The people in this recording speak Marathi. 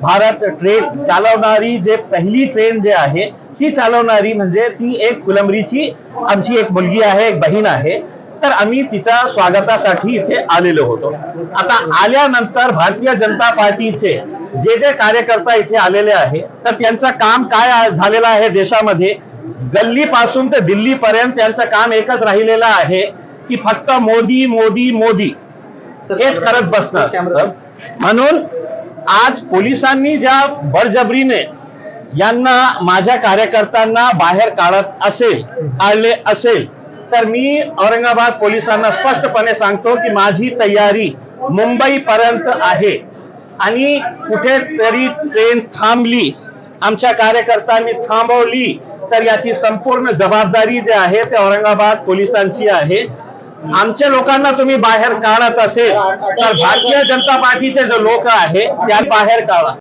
भारत ट्रेन चालवणारी जे पहिली ट्रेन जे आहे ती चालवणारी म्हणजे ती एक फुलंब्रीची आमची एक मुलगी आहे, एक बहीण आहे. तर आम्ही तिच्या स्वागतासाठी इथे आलेलो होतो. आता आल्यानंतर भारतीय जनता पार्टीचे जे जे कार्यकर्ता इथे आलेले आहे तर त्यांचं काम काय झालेलं आहे देशामध्ये, गल्ली पासून ते दिल्ली पर्यंत त्यांचं काम एकच राहिलेलं आहे की फक्त मोदी मोदी मोदी हेच करत बसणार. म्हणून आज पोलिसांनी ज्या बळजबरीने यांना माझ्या कार्यकर्त्यांना बाहेर काढले असेल तर मी औरंगाबाद पोलिसांना स्पष्टपणे सांगतो की माझी तयारी मुंबई पर्यंत आहे आणि कुठेतरी ट्रेन थांबली, आमच्या कार्यकर्त्यांनी थांबवली तर याची संपूर्ण जबाबदारी जी आहे ते औरंगाबाद पोलिसांची आहे. आमच्या लोकांना तुम्ही बाहेर काढत असेल तर भारतीय जनता पार्टीचे जे लोक आहेत त्या बाहेर काढा.